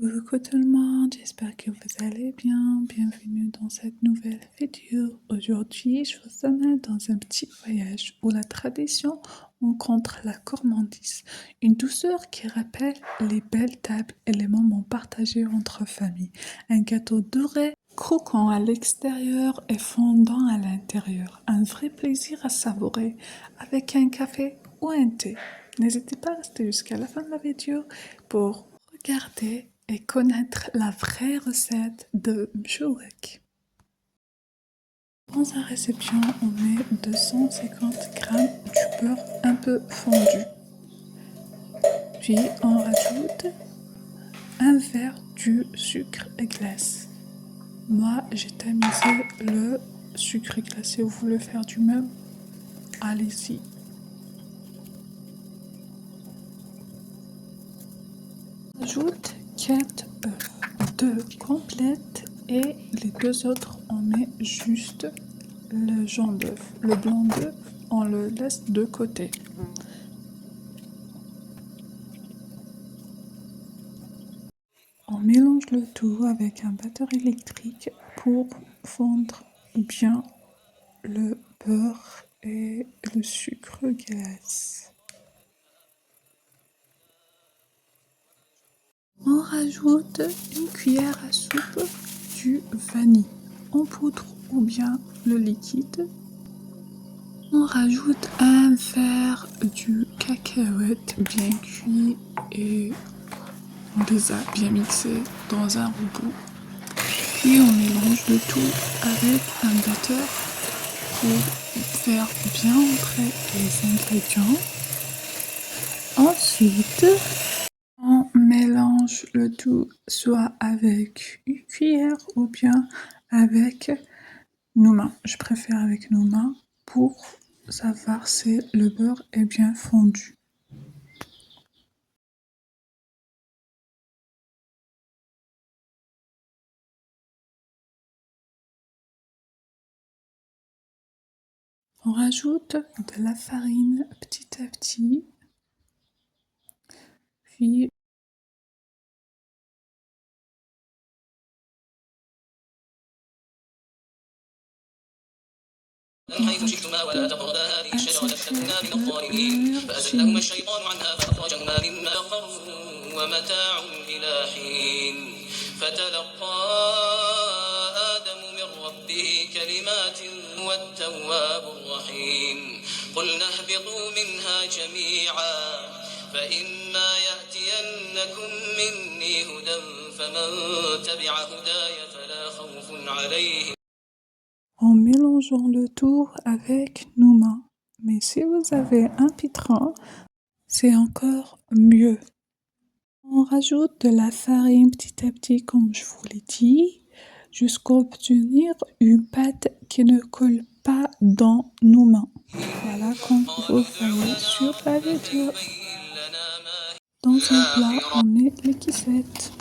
Coucou tout le monde, j'espère que vous allez bien. Bienvenue dans cette nouvelle vidéo. Aujourd'hui, je vous emmène dans un petit voyage où la tradition rencontre la gourmandise. Une douceur qui rappelle les belles tables et les moments partagés entre familles. Un gâteau doré, croquant à l'extérieur et fondant à l'intérieur. Un vrai plaisir à savourer avec un café ou un thé. N'hésitez pas à rester jusqu'à la fin de la vidéo pour regarder et connaître la vraie recette de mchouek. Dans la réception, on met 250 g du beurre un peu fondu. Puis on rajoute un verre du sucre glace. Moi, j'ai tamisé le sucre glacé. Vous voulez faire du même? Allez-y. On ajoute 4 œufs, 2 complètes et les 2 autres on met juste le jaune d'œuf. Le blanc d'œuf on le laisse de côté. On mélange le tout avec un batteur électrique pour fondre bien le beurre et le sucre glace. On rajoute une cuillère à soupe du vanille en poudre ou bien le liquide. On rajoute un verre du cacahuète bien cuit et on les a bien mixés dans un robot. Puis on mélange le tout avec un batteur pour faire bien entrer les ingrédients. Ensuite, on mélange le tout soit avec une cuillère ou bien avec nos mains. Je préfère avec nos mains pour savoir si le beurre est bien fondu. On rajoute de la farine petit à petit, puis من حيث شئتما ولا تقربا هذه الشجرة فتكونا من الظالمين فأزلهما الشيطان عنها فأخرجهما مما كفروا ومتاع إلى حين فتلقى آدم من ربه كلمات والتواب الرحيم قلنا اهبطوا منها جميعا فإما يأتينكم مني هدى فمن تبع هداي فلا خوف عليهم. En mélangeant le tout avec nos mains. Mais si vous avez un pitron, c'est encore mieux. On rajoute de la farine petit à petit, comme je vous l'ai dit, jusqu'à obtenir une pâte qui ne colle pas dans nos mains. Voilà, comme vous voyez sur la vidéo. Dans un plat, on met les quicettes.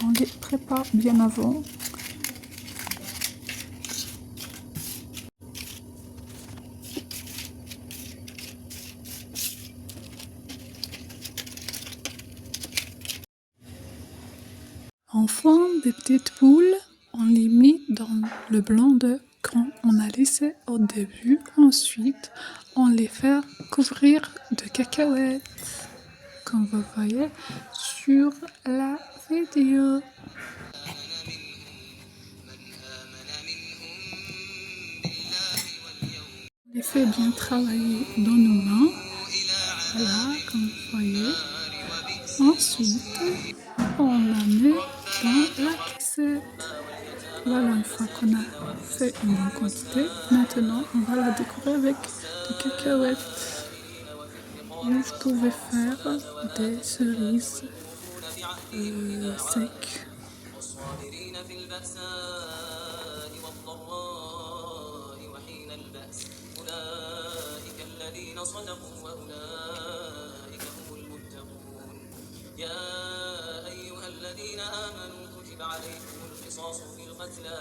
On les prépare bien avant. En forme de petites boules, on les met dans le blanc d'œuf qu'on a laissé au début. Ensuite, on les fait couvrir de cacahuètes, comme vous voyez sur la vidéo. On les fait bien travailler dans nos mains. Voilà, comme vous voyez. Ensuite, on la met dans la cassette. Voilà, une fois qu'on a fait une bonne quantité, maintenant on va la décorer avec des cacahuètes. Vous pouvez faire des cerises secs. يا أيها الذين آمنوا كتب عليكم القصاص في القتلى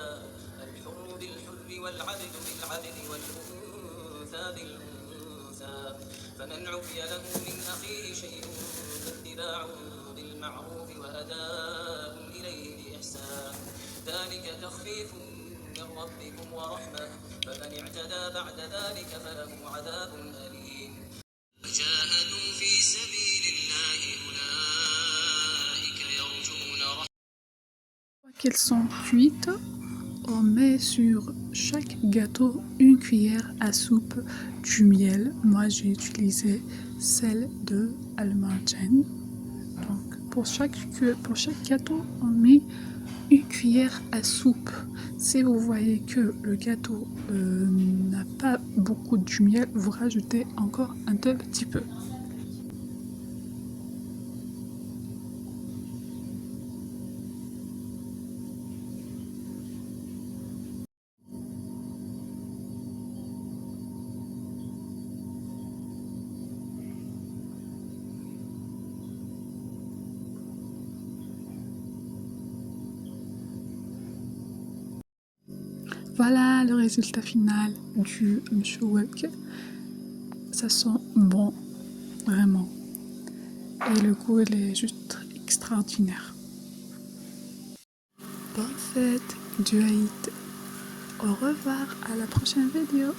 الحر بالحر والعبد بالعبد والأنثى بالأنثى فمن عفي له من أخيه شيء فاتباع بالمعروف وأداء تخفيف من ربكم ورحمة فمن اعتدى بعد ذلك فله عذاب أليم وجاهدوا في سبيل الله أولئك يرجون رحمة. Une fois qu'elles sont cuites, on met sur chaque gâteau une cuillère à soupe du miel. Moi, j'ai utilisé celle de Al-Marjan. Donc, pour chaque gâteau, on met une cuillère à soupe. Si vous voyez que le gâteau n'a pas beaucoup de miel, vous rajoutez encore un tout petit peu. Voilà le résultat final du mchouak. Ça sent bon, vraiment. Et le goût, il est juste extraordinaire. Bonne fête du Aïd. Au revoir, à la prochaine vidéo.